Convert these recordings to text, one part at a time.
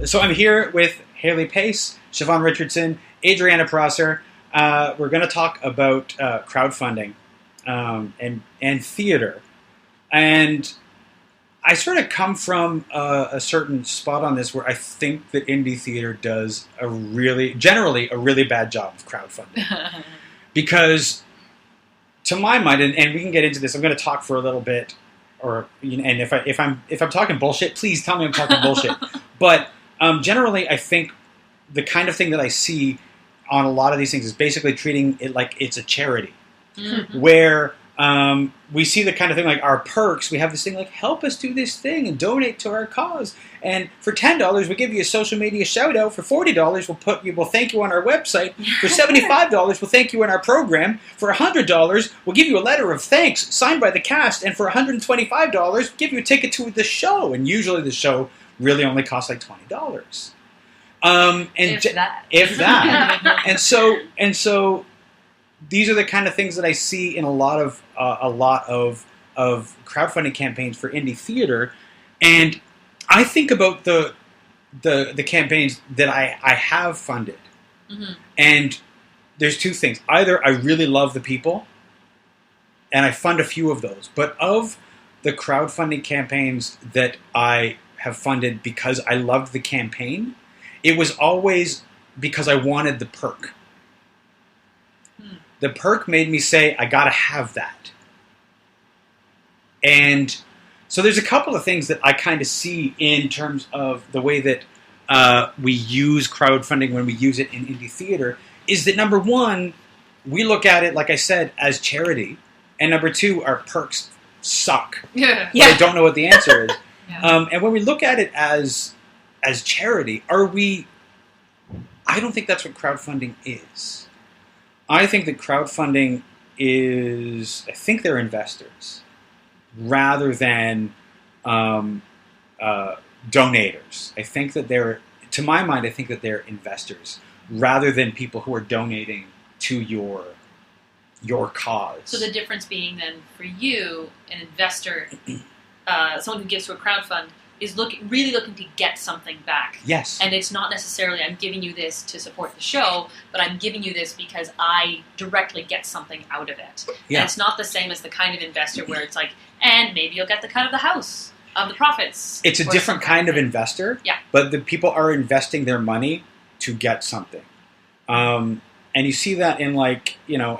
So I'm here with Hayley Pace, Siobhan Richardson, Adrianna Prosser. We're going to talk about crowdfunding and theater. And I sort of come from a certain spot on this where I think that indie theater does generally a really bad job of crowdfunding. Because to my mind, and we can get into this, I'm going to talk for a little bit, and if I'm talking bullshit, please tell me I'm talking bullshit. But generally, I think the kind of thing that I see on a lot of these things is basically treating it like it's a charity, where we see the kind of thing like our perks. We have this thing like, help us do this thing and donate to our cause. And for $10, we'll give you a social media shout out. For $40, we'll thank you on our website. For $75, we'll thank you in our program. For $100, we'll give you a letter of thanks signed by the cast. And for $125, we'll give you a ticket to the show. And usually the show really only costs like $20. If that. and so these are the kind of things that I see in a lot of crowdfunding campaigns for indie theater, and I think about the campaigns that I have funded, and there's two things: either I really love the people, and I fund a few of those, but of the crowdfunding campaigns that I have funded because I loved the campaign, it was always because I wanted the perk. The perk made me say, I gotta have that. And so there's a couple of things that I kind of see in terms of the way that we use crowdfunding when we use it in indie theater, is that number one, we look at it, like I said, as charity. And number two, our perks suck. Yeah. But I don't know what the answer is. And when we look at it as charity, I don't think that's what crowdfunding is. I think that crowdfunding is, I think they're investors rather than donators. I think that to my mind, I think that they're investors rather than people who are donating to your cause. So the difference being then for you, an investor, someone who gives to a crowdfund, is really looking to get something back. Yes. And it's not necessarily, I'm giving you this to support the show, but I'm giving you this because I directly get something out of it. Yeah. And it's not the same as the kind of investor where it's like, and maybe you'll get the cut of the house, of the profits. It's a different kind of investor. Yeah. But the people are investing their money to get something. And you see that in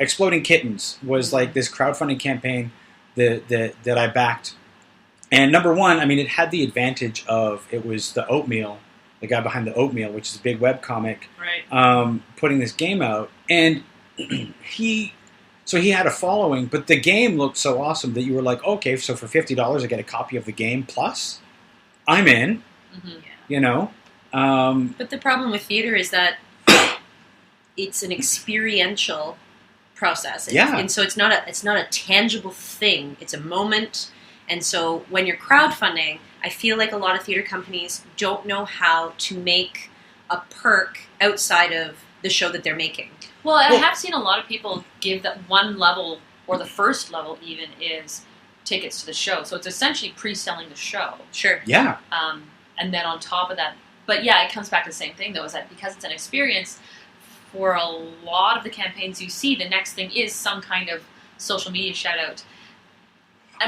Exploding Kittens was like this crowdfunding campaign that I backed. And number one, I mean, it had the advantage of, it was the Oatmeal, the guy behind the Oatmeal, which is a big webcomic, right. Putting this game out. And he had a following, but the game looked so awesome that you were like, okay, so for $50 I get a copy of the game plus I'm in, But the problem with theater is that it's an experiential process. And so it's not a tangible thing. It's a moment. And so when you're crowdfunding, I feel like a lot of theater companies don't know how to make a perk outside of the show that they're making. Well, I have seen a lot of people give that one level, or the first level even, is tickets to the show. So it's essentially pre-selling the show. Sure. Yeah. And then on top of that, but yeah, it comes back to the same thing though, is that because it's an experience, for a lot of the campaigns you see, the next thing is some kind of social media shout out.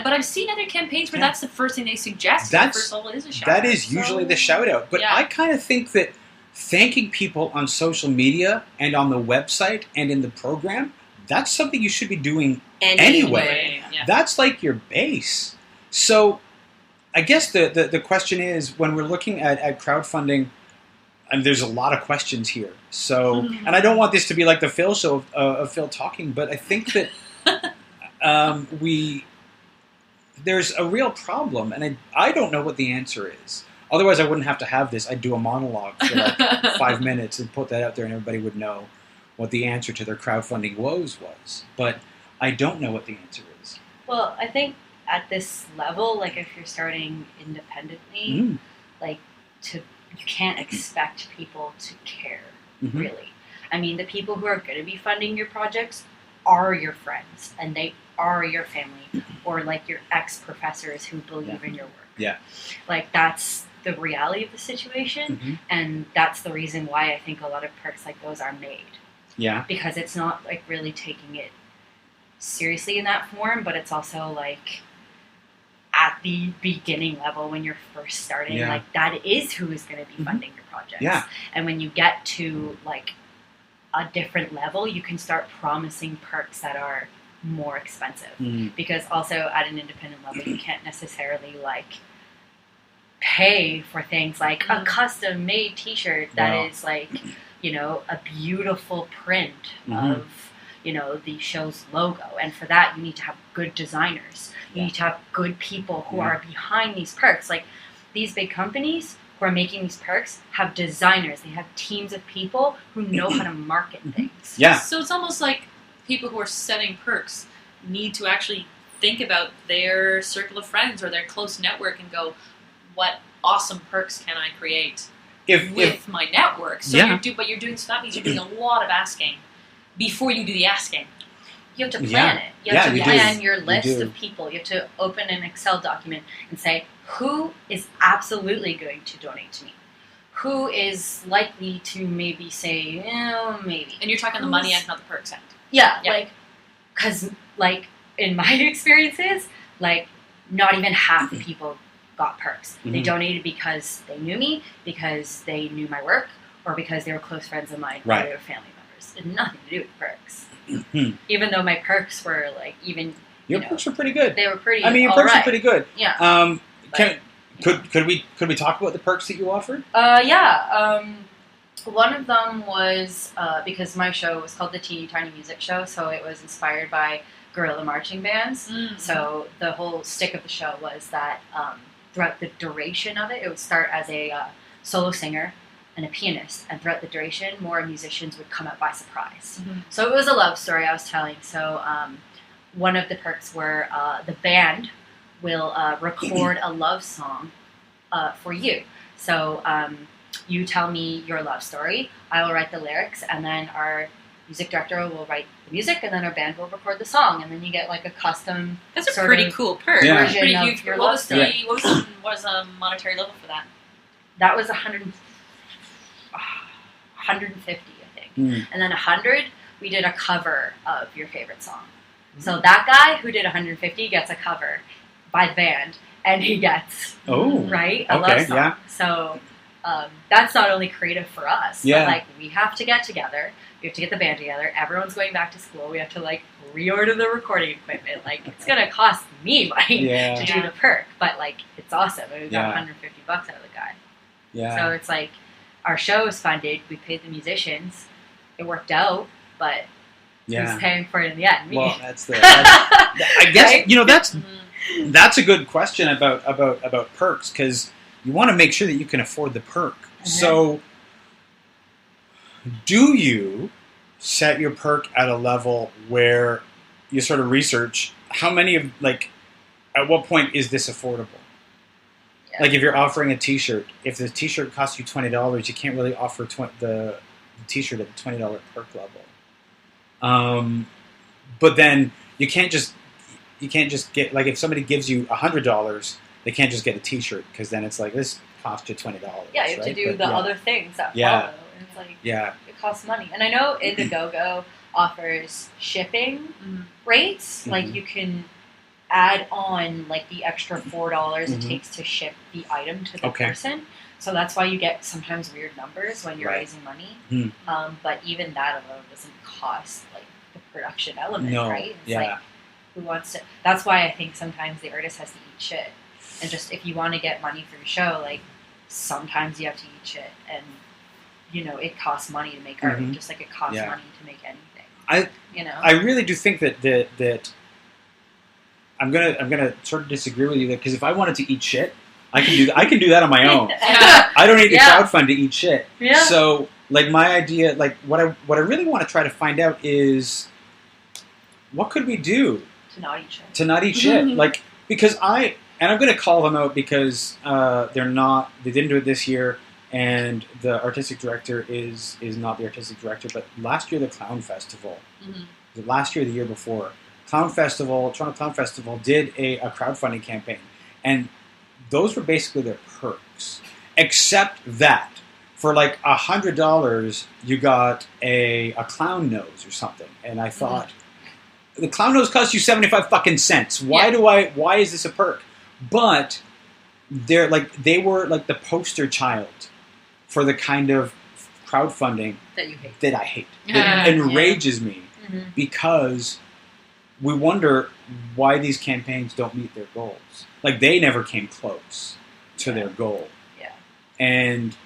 But I've seen other campaigns where that's the first thing they suggest. The first level is a shout out. That is usually the shout out. But I kind of think that thanking people on social media and on the website and in the program, that's something you should be doing anyway. Yeah. That's like your base. So I guess the question is, when we're looking at crowdfunding, and there's a lot of questions here. So, and I don't want this to be like the Phil show of Phil talking, but I think that there's a real problem, and I don't know what the answer is. Otherwise, I wouldn't have to have this. I'd do a monologue for like 5 minutes and put that out there, and everybody would know what the answer to their crowdfunding woes was. But I don't know what the answer is. Well, I think at this level, like if you're starting independently, you can't expect people to care, really. I mean, the people who are going to be funding your projects are your friends, and they are your family, or like your ex-professors who believe in your work. Yeah. Like that's the reality of the situation, Mm-hmm. and that's the reason why I think a lot of perks like those are made. Yeah. Because it's not like really taking it seriously in that form, but it's also like at the beginning level when you're first starting, Yeah. like that is who is going to be Mhm. funding your projects. Yeah. And when you get to like a different level, you can start promising perks that are more expensive. Mm. Because also at an independent level, you can't necessarily like pay for things like a custom made t-shirt that Wow. is like, you know, a beautiful print Mhm. of, you know, the show's logo. And for that, you need to have good designers. You Yeah. need to have good people who Yeah. are behind these perks. Like these big companies who are making these perks have designers. They have teams of people who know how to market things. Yeah. So it's almost like people who are setting perks need to actually think about their circle of friends or their close network and go, what awesome perks can I create with my network? So Yeah. you're doing, so that means you're doing a lot of asking before you do the asking. You have to plan it. You have Yeah, to you plan do. your You list do. of people. You have to open an Excel document and say, who is absolutely going to donate to me? Who is likely to maybe say, maybe. And you're talking the money end, not the perks end. Yeah, Yeah. like, because, like, in my experiences, like, not even half the people got perks. They Mhm. donated because they knew me, because they knew my work, or because they were close friends of mine, Right. or they were family members. It had nothing to do with perks. Mhm. Even though my perks were, like, even, Your you know, perks are pretty good. they were pretty I mean, your all perks are right. pretty good. Yeah. Could we talk about the perks that you offered? One of them was because my show was called the Teeny Tiny Music Show, so it was inspired by guerrilla marching bands. So the whole stick of the show was that throughout the duration of it, it would start as a solo singer and a pianist, and throughout the duration, more musicians would come out by surprise. Mm-hmm. So it was a love story I was telling. So one of the perks were the band will record a love song for you. So you tell me your love story, I will write the lyrics, and then our music director will write the music, and then our band will record the song, and then you get like a custom That's a sort pretty of cool perk. Yeah. version Pretty of huge. your What love was story. what was the monetary level for that? That was 150, I think. Mm. And then 100, we did a cover of your favorite song. So that guy who did 150 gets a cover by the band, and he gets a Okay, love song. yeah. So that's not only creative for us, Yeah. but like we have to get together. We have to get the band together. Everyone's going back to school. We have to like reorder the recording equipment. Like it's gonna cost me money Yeah. to do the perk, but like it's awesome. And we got Yeah. 150 bucks out of the guy. Yeah. So it's like our show was funded. We paid the musicians. It worked out, but who's paying for it in the end? Me. Well, I guess Right? that's a good question about perks, because you want to make sure that you can afford the perk. So, do you set your perk at a level where you sort of research how many of, like, at what point is this affordable? Yeah. Like if you're offering a T-shirt, if the T-shirt costs you $20, you can't really offer the T-shirt at the $20 perk level. But then you can't just get, like, if somebody gives you $100, they can't just get a T-shirt, because then it's like, this cost you $20. Yeah, you have to do the other things that Yeah. follow. And it's like Yeah. it costs money. And I know Indiegogo offers shipping rates. Like Mhm. you can add on like the extra $4 Mhm. it takes to ship the item to the Okay. person. So that's why you get sometimes weird numbers when you're Right. raising money. Hmm. But even that alone doesn't cost like the production element, No. right? It's Yeah. like who wants to? That's why I think sometimes the artist has to eat shit. And just if you want to get money for your show, like sometimes you have to eat shit, and you know it costs money to make art, Mhm. just like it costs Yeah. money to make anything. I really do think that I'm gonna sort of disagree with you, because if I wanted to eat shit, I can do that on my own. I don't need to Yeah. crowdfund to eat shit. Yeah. So, like, my idea, like, what I really want to try to find out is, what could we do to not eat shit. to not eat shit? Like, because I'm going to call them out, because they didn't do it this year, and the artistic director is not the artistic director. But last year, the Clown Festival, last year, the year before, Toronto Clown Festival did a crowdfunding campaign, and those were basically their perks, except that for like $100 you got a clown nose or something, and I thought the clown nose costs you 75 fucking cents. Why is this a perk? But they were like the poster child for the kind of crowdfunding that I hate. That enrages me because we wonder why these campaigns don't meet their goals. Like, they never came close to their goal. Yeah. And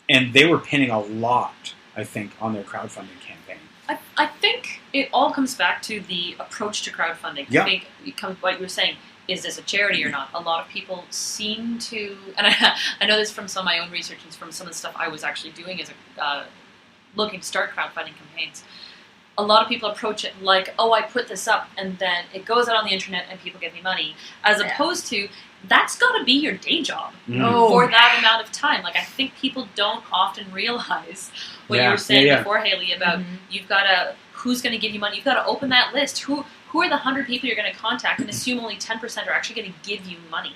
they were pinning a lot, I think, on their crowdfunding campaign. I think it all comes back to the approach to crowdfunding. Yeah. I think it comes what you were saying. Is this a charity or not? A lot of people seem to, and I know this from some of my own research and from some of the stuff I was actually doing as looking to start crowdfunding campaigns. A lot of people approach it like, oh, I put this up and then it goes out on the internet and people give me money, as opposed to that's got to be your day job for that amount of time. Like, I think people don't often realize what you were saying before, Hayley, about you've got to, who's going to give you money? You've got to open that list. Who are the 100 people you're going to contact and assume only 10% are actually going to give you money?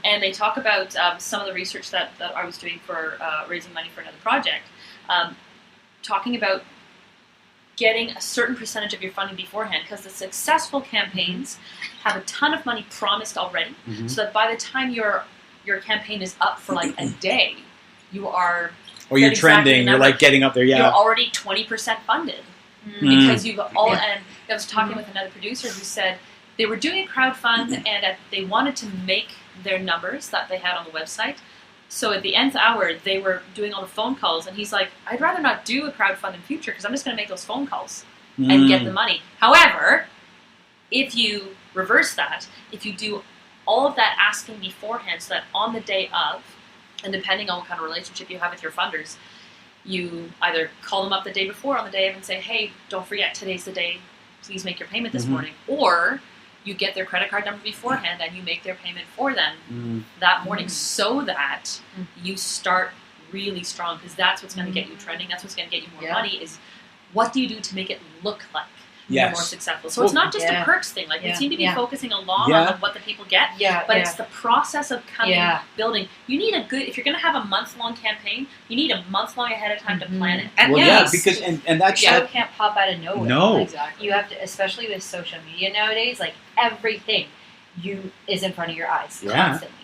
And they talk about some of the research that I was doing for raising money for another project, talking about getting a certain percentage of your funding beforehand, because the successful campaigns have a ton of money promised already, so that by the time your campaign is up for like a day, you are... Or you're trending, you're like getting up there, You're already 20% funded. Because you've all... And I was talking with another producer who said they were doing a crowdfund and they wanted to make their numbers that they had on the website. So at the nth hour, they were doing all the phone calls, and he's like, I'd rather not do a crowdfund in future because I'm just going to make those phone calls and get the money. However, if you reverse that, if you do all of that asking beforehand so that on the day of, and depending on what kind of relationship you have with your funders, you either call them up the day before on the day of and say, hey, don't forget, today's the day, please make your payment this morning. Or you get their credit card number beforehand and you make their payment for them that morning so that you start really strong, because that's what's going to get you trending, that's what's going to get you more money, is what do you do to make it look like you're more successful. So it's not just a perks thing. Like, we seem to be focusing a lot on what the people get, but it's the process of coming, building. You need a good, if you're going to have a month-long campaign, you need a month-long ahead of time to plan it. And because and that's... show can't pop out of nowhere. No. Exactly. You have to, especially with social media nowadays, like, everything is in front of your eyes constantly.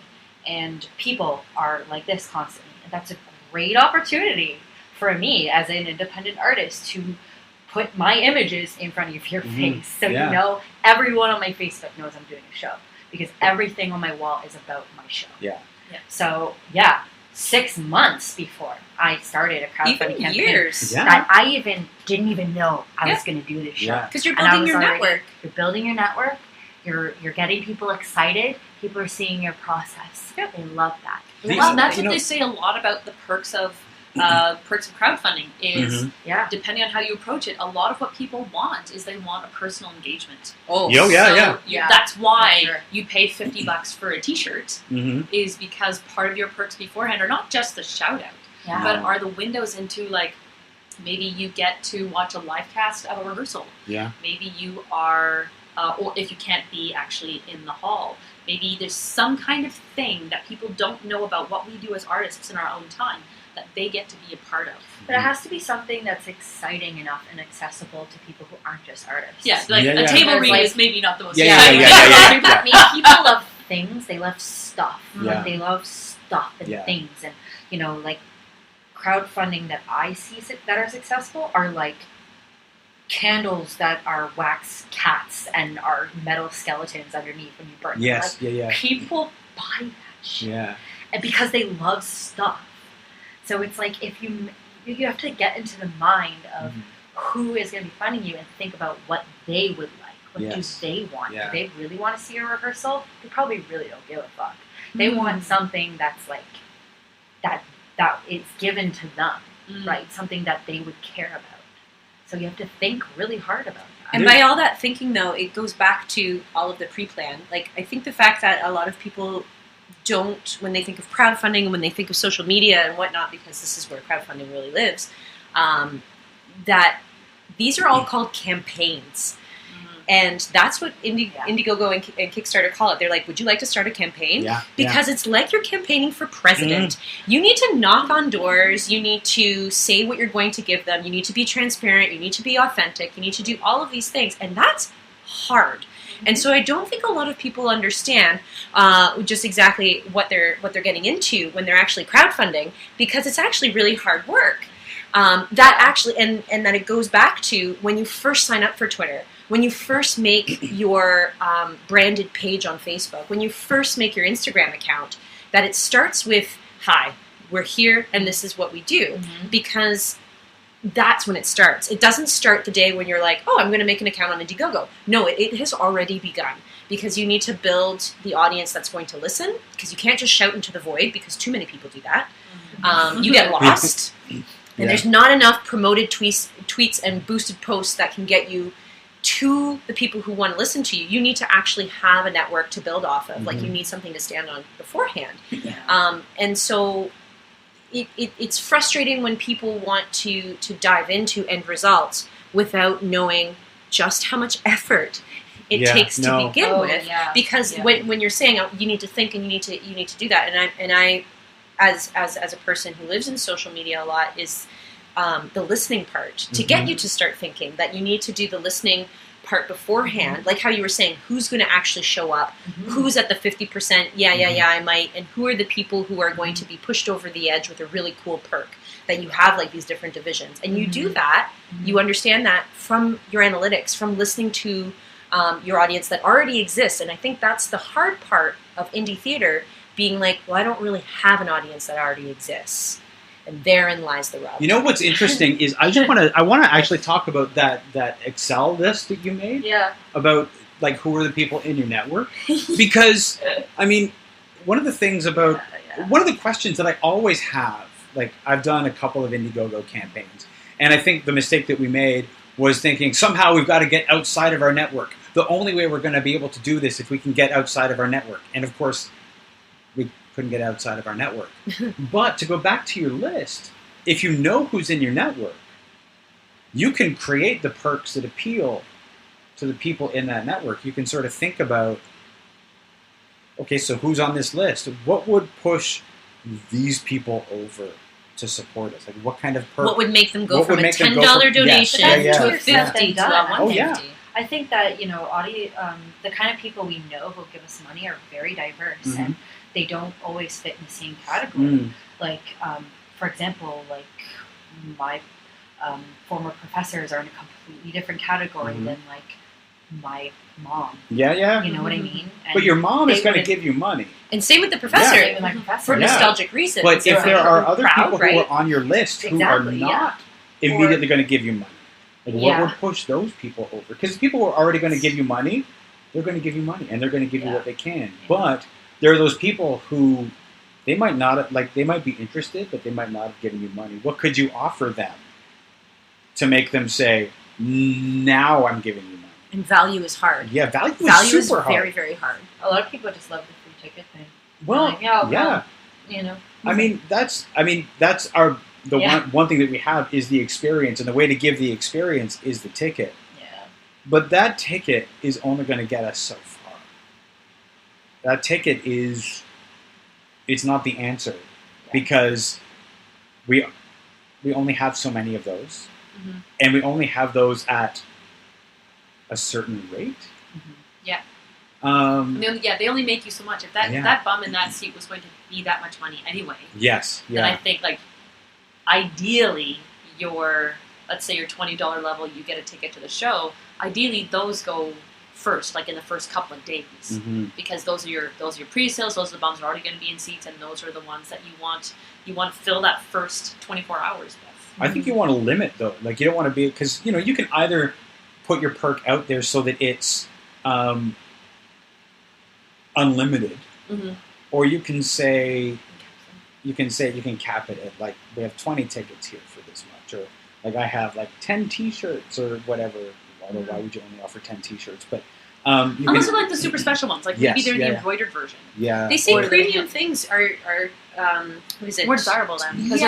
And people are like this constantly. And that's a great opportunity for me as an independent artist to put my images in front of your face. So you know, everyone on my Facebook knows I'm doing a show, because everything on my wall is about my show. So 6 months before I started a crowdfunding campaign, years that I didn't even know I was going to do this show. Because you're building your network. You're building your network. You're getting people excited. People are seeing your process. They love that. Well, that's what they say a lot about the perks of crowdfunding is depending on how you approach it, a lot of what people want is they want a personal engagement. That's why you pay $50 for a t-shirt, is because part of your perks beforehand are not just the shout out, but are the windows into, like, maybe you get to watch a live cast of a rehearsal. Maybe you are, or if you can't be actually in the hall, maybe there's some kind of thing that people don't know about what we do as artists in our own time that they get to be a part of. But it has to be something that's exciting enough and accessible to people who aren't just artists. A table read is maybe not the most exciting. People love things. They love stuff. They love stuff and things. And, you know, like, crowdfunding that I see that are successful are like candles that are wax cats and are metal skeletons underneath when you burn them. People buy that shit. And because they love stuff. So it's like, if you have to get into the mind of who is going to be funding you and think about what they would like. What do they want? Do they really want to see a rehearsal? They probably really don't give a fuck. They want something that's like, that it's given to them, right? Something that they would care about. So you have to think really hard about that. And by all that thinking, though, it goes back to all of the pre-plan. Like, I think the fact that a lot of people don't, when they think of crowdfunding and when they think of social media and whatnot, because this is where crowdfunding really lives, that these are all called campaigns. And that's what Indiegogo and Kickstarter call it. They're like, would you like to start a campaign? Yeah. Because it's like you're campaigning for president. You need to knock on doors. You need to say what you're going to give them. You need to be transparent. You need to be authentic. You need to do all of these things. And that's hard. And so I don't think a lot of people understand just exactly what they're getting into when they're actually crowdfunding, because it's actually really hard work. That actually, and that it goes back to when you first sign up for Twitter, when you first make your branded page on Facebook, when you first make your Instagram account, that it starts with, hi, we're here and this is what we do. Because that's when it starts. It doesn't start the day when you're like, oh, I'm going to make an account on Indiegogo. No, it has already begun, because you need to build the audience that's going to listen, because you can't just shout into the void, because too many people do that. You get lost, and there's not enough promoted tweets and boosted posts that can get you to the people who want to listen to you. You need to actually have a network to build off of. Like, you need something to stand on beforehand. And so it's frustrating when people want to dive into end results without knowing just how much effort it takes to begin with. Because when you're saying, oh, you need to think and you need to do that, and I as a person who lives in social media a lot, is the listening part to get you to start thinking. That you need to do the listening part beforehand, like how you were saying, who's going to actually show up, who's at the 50%, I might, and who are the people who are going to be pushed over the edge with a really cool perk, that you have like these different divisions. And you do that, you understand that from your analytics, from listening to your audience that already exists. And I think that's the hard part of indie theater, being like, well, I don't really have an audience that already exists. And therein lies the rub. You know what's interesting is I want to actually talk about that Excel list that you made. Yeah. About like who are the people in your network, because I mean, one of the things about one of the questions that I always have, like I've done a couple of Indiegogo campaigns, and I think the mistake that we made was thinking somehow we've got to get outside of our network. The only way we're going to be able to do this if we can get outside of our network, and of course, we couldn't get outside of our network. But to go back to your list, if you know who's in your network, you can create the perks that appeal to the people in that network. You can sort of think about, okay, so who's on this list? What would push these people over to support us? Like, what kind of perk? What would make them go from a $10 donation to a $50 to a $150? Oh, yeah. I think that, the kind of people we know who give us money are very diverse, and they don't always fit in the same category. Like, for example, like my former professors are in a completely different category than like my mom. Yeah. You know what I mean? And but your mom is going to give you money. And same with the professor. Same with my professor. For nostalgic reasons. But if there are other people right? who are on your list who are not immediately going to give you money, like what would push those people over? Because people who are already going to give you money, they're going to give you money, and they're going to give you what they can. But there are those people who they might not, like, they might be interested, but they might not have given you money. What could you offer them to make them say, now I'm giving you money? And value is hard. Yeah, value is super hard. Very, very hard. A lot of people just love the free ticket thing. Well, like, I mean, that's our one thing that we have is the experience, and the way to give the experience is the ticket. Yeah. But that ticket is only going to get us so far. That ticket it's not the answer, because we only have so many of those, and we only have those at a certain rate. Yeah. They only make you so much. If that bum in that seat was going to be that much money anyway, then I think, like, ideally let's say your $20 level, you get a ticket to the show. Ideally, those go first, like in the first couple of days, because those are your pre-sales. Those are the bums that are already going to be in seats, and those are the ones that you want to fill that first 24 hours with. I think you want to limit, though. Like, you don't want to be, because you can either put your perk out there so that it's unlimited, or you can say you can cap it at, like, we have 20 tickets here for this much, or like I have like 10 T-shirts or whatever. Although why would you only offer 10 T-shirts? But Unless they're like the super special ones, like maybe they're the embroidered version. Yeah. They say premium things are what is it? More desirable then. Because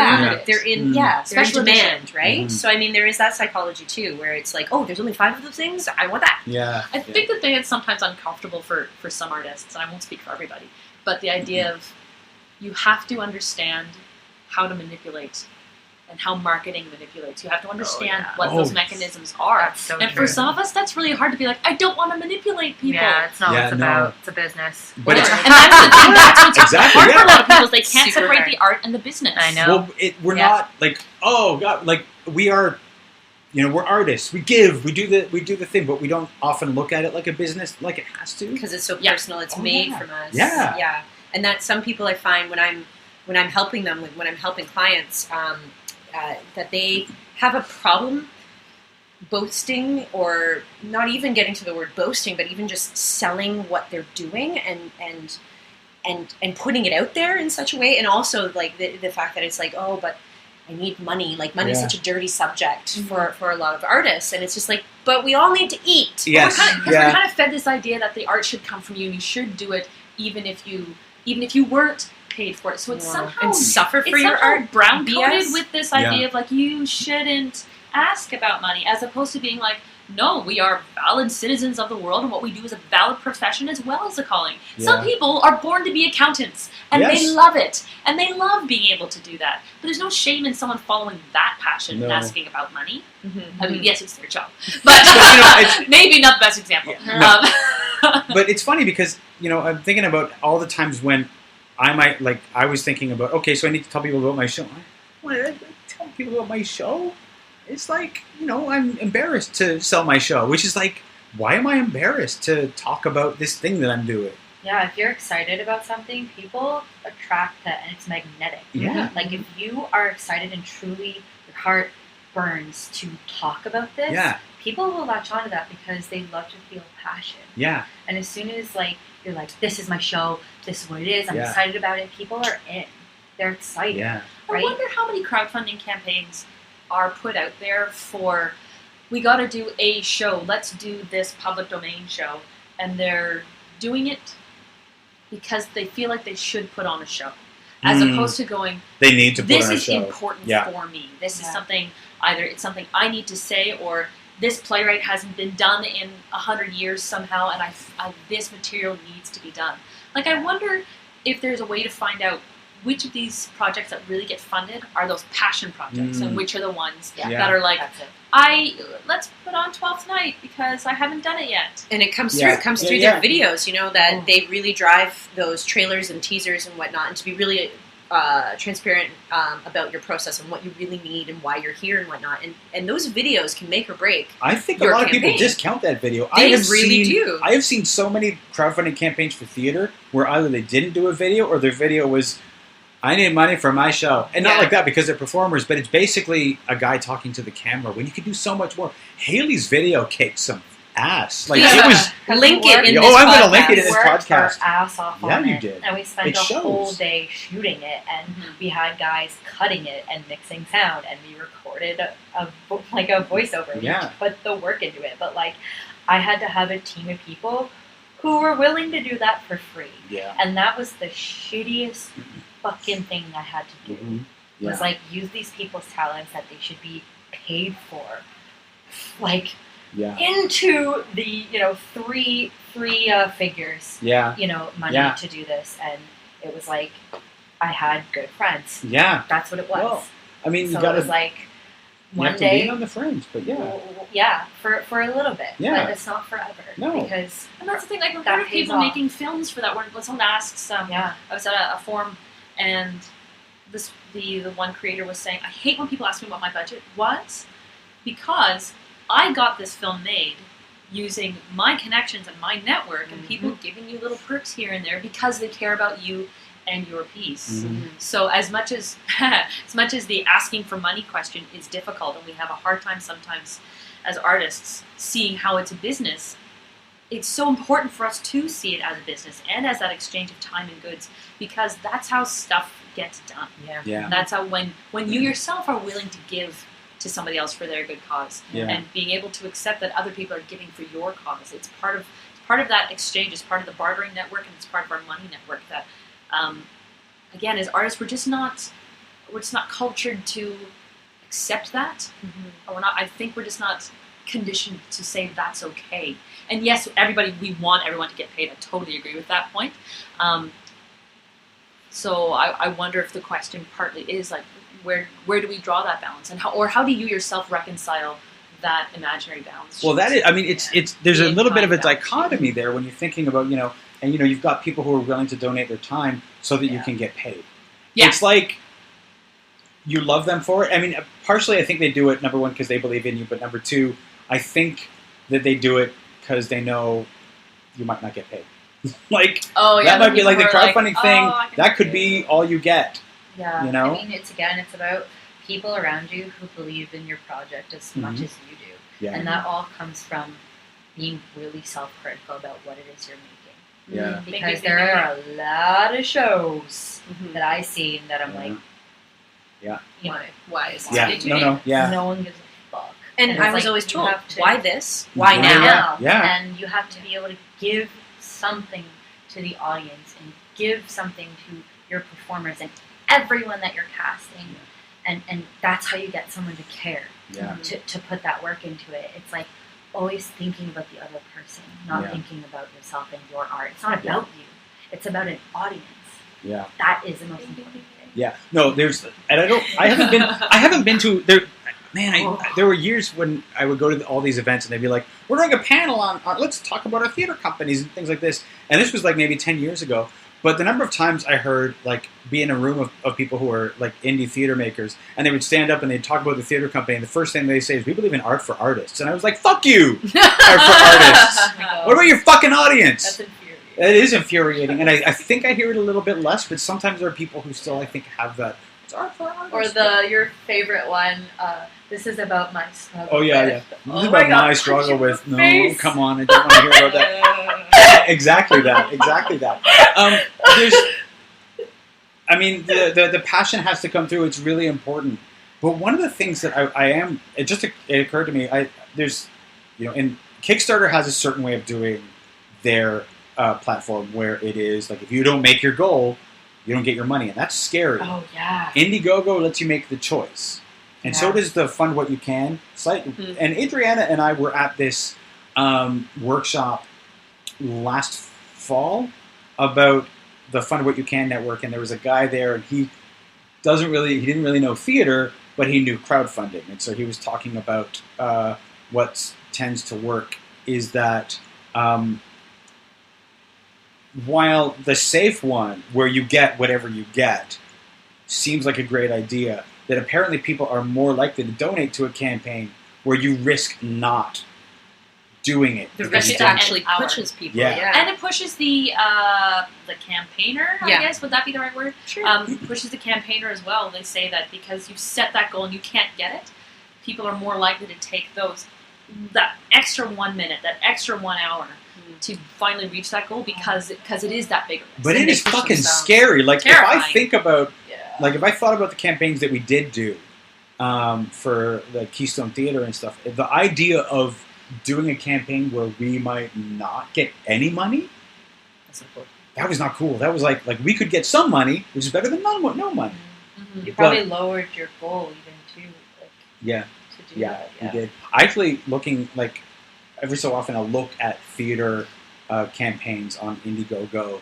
they're in special demand, right? So I mean, there is that psychology too, where it's like, oh, there's only 5 of those things. I want that. Yeah. I think the thing that's sometimes uncomfortable for some artists, and I won't speak for everybody, but the idea of you have to understand how to manipulate and how marketing manipulates. You have to understand what those mechanisms are. That's so and true. for some of us, that's really hard to be like, I don't want to manipulate people. Yeah, it's not what it's about. It's a business. But and that's the thing. That's what's exactly, hard for a lot of people is they can't Super separate hard. the art and the business. I know. Well, we're not like, oh God, like we are, we're artists. We give, we do the thing, but we don't often look at it like a business, like it has to. Because it's so personal. It's made from us. Yeah. Yeah. And that some people I find when I'm helping them, when I'm helping clients, that they have a problem boasting, or not even getting to the word boasting, but even just selling what they're doing and putting it out there in such a way. And also like the fact that it's like, oh, but I need money. Like money is such a dirty subject for a lot of artists. And it's just like, but we all need to eat. Yes. We're kind of fed this idea that the art should come from you and you should do it even if you weren't paid for it. So it's somehow and suffer for your art. Brown coated BS. with this idea of like you shouldn't ask about money, as opposed to being like, no, we are valid citizens of the world, and what we do is a valid profession as well as a calling. Some people are born to be accountants, and they love it, and they love being able to do that. But there's no shame in someone following that passion and asking about money. I mean, yes, it's their job, but it's maybe not the best example. But it's funny because I'm thinking about all the times when I was thinking about, okay, so I need to tell people about my show. Why did I tell people about my show? It's like, I'm embarrassed to sell my show, which is like, why am I embarrassed to talk about this thing that I'm doing? Yeah, if you're excited about something, people attract that, and it's magnetic. Yeah. Like if you are excited and truly your heart burns to talk about this, people will latch onto that because they love to feel passion. Yeah. And as soon as you're like, this is my show, this is what it is, I'm excited about it, people are in. They're excited. Yeah. I wonder how many crowdfunding campaigns are put out there for, we got to do a show, let's do this public domain show, and they're doing it because they feel like they should put on a show, as opposed to going, they need to put on a show. This is important for me. This is something, either it's something I need to say, or this playwright hasn't been done in 100 years somehow, and this material needs to be done. Like, I wonder if there's a way to find out which of these projects that really get funded are those passion projects, and which are the ones that are like, let's put on 12th Night because I haven't done it yet. And it comes through. It comes through their videos. That they really drive those trailers and teasers and whatnot, and to be really transparent about your process and what you really need and why you're here and whatnot. And those videos can make or break. I think a lot of people discount that video. They really do. I have seen so many crowdfunding campaigns for theater where either they didn't do a video or their video was, I need money for my show. And not like that because they're performers, but it's basically a guy talking to the camera when you could do so much more. Haley's video kicked some ass. Like it was. Link it in this I'm going to link it in this podcast. Our ass off on you it. did. And we spent a whole day shooting it, and we had guys cutting it and mixing sound, and we recorded a voiceover. We put the work into it, but I had to have a team of people who were willing to do that for free. Yeah. And that was the shittiest fucking thing I had to do. Was use these people's talents that they should be paid for. Into the three figures. Money to do this, and it was like I had good friends. Yeah. That's what it was. Well, I mean, so you got it was one day on the fringe, but for a little bit. Yeah. But it's not forever. No. And that's the thing, I've heard of people making films for that. When someone asks, I was at a forum, and the one creator was saying, I hate when people ask me what my budget was, because I got this film made using my connections and my network, and people giving you little perks here and there because they care about you and your piece. So as much as the asking for money question is difficult, and we have a hard time sometimes as artists seeing how it's a business, it's so important for us to see it as a business and as that exchange of time and goods, because that's how stuff gets done. That's how when you yourself are willing to give to somebody else for their good cause, and being able to accept that other people are giving for your cause, it's part of part of that exchange, is part of the bartering network, and it's part of our money network that, again, as artists, we're just not cultured to accept that. Or I think we're just not conditioned to say that's okay. And yes, we want everyone to get paid. I totally agree with that point. So I wonder if the question partly is like, where do we draw that balance, and how do you yourself reconcile that imaginary balance? Well, that is, I mean, it's there's a little bit of a dichotomy there when you're thinking about, and you've got people who are willing to donate their time so that you can get paid. Yeah. It's like you love them for it. I mean, partially I think they do it, number one, because they believe in you, but number two, I think that they do it because they know you might not get paid. That might be like the crowdfunding thing. That could be all you get. Yeah. I mean, it's about people around you who believe in your project as much as you do. Yeah. And that all comes from being really self-critical about what it is you're making. Yeah. Because there are a lot of shows that I see that I'm like, why is this? No one gives a fuck. And I was always told, why this? Why now? Yeah. And you have to be able to give something to the audience and give something to your performers and everyone that you're casting. And that's how you get someone to care, to put that work into it. It's like always thinking about the other person, not thinking about yourself and your art. It's not about you. It's about an audience. Yeah. That is the most important thing. Yeah. No, I haven't been to there. Man, there were years when I would go to all these events and they'd be like, we're doing a panel on let's talk about our theater companies and things like this. And this was like maybe 10 years ago. But the number of times I heard, be in a room of people who are, indie theater makers, and they would stand up and they'd talk about the theater company, and the first thing they say is, we believe in art for artists. And I was like, fuck you! Art for artists! What about your fucking audience? That's infuriating. It is infuriating. And I think I hear it a little bit less, but sometimes there are people who still, I think, have that. It's art for artists. Or your favorite one, this is about my struggle. Oh, yeah. This is about my struggle with, no, face. Come on, I don't want to hear about that. Exactly that. The passion has to come through. It's really important. But one of the things that it occurred to me, and Kickstarter has a certain way of doing their platform where it is, if you don't make your goal, you don't get your money. And that's scary. Oh, yeah. Indiegogo lets you make the choice. And so does the Fund What You Can site. Mm-hmm. And Adrianna and I were at this workshop last fall about the Fund What You Can network, and there was a guy there, and he didn't really know theater, but he knew crowdfunding. And so he was talking about what tends to work is that while the safe one, where you get whatever you get, seems like a great idea, that apparently people are more likely to donate to a campaign where you risk not doing it. The risk actually pushes people. Yeah. And it pushes the campaigner, I guess. Would that be the right word? Sure. Pushes the campaigner as well. They say that because you've set that goal and you can't get it, people are more likely to take that extra 1 minute, that extra 1 hour to finally reach that goal because it is that big. But it is fucking scary. Terrifying. If I think about, if I thought about the campaigns that we did do for the Keystone Theater and stuff, the idea of doing a campaign where we might not get any money, that was not cool. That was like we could get some money, which is better than no money. Mm-hmm. You probably lowered your goal even too. To do that. We did. Actually, looking every so often, I'll look at theater campaigns on Indiegogo,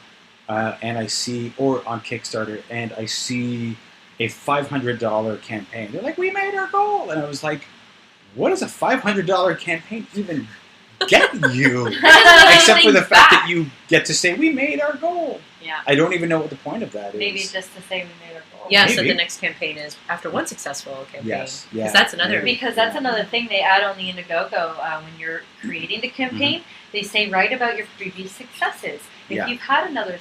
and I see, or on Kickstarter, and I see a $500 campaign. They're like, we made our goal, and I was like, what does a $500 campaign even get you? Except for the fact that you get to say, we made our goal. Yeah. I don't even know what the point of that is. Maybe just to say we made our goal. Yeah, so the next campaign is after one successful campaign. Yes. Yeah. That's another. Because that's another thing they add on the Indiegogo when you're creating the campaign. They say write about your previous successes. If you've had another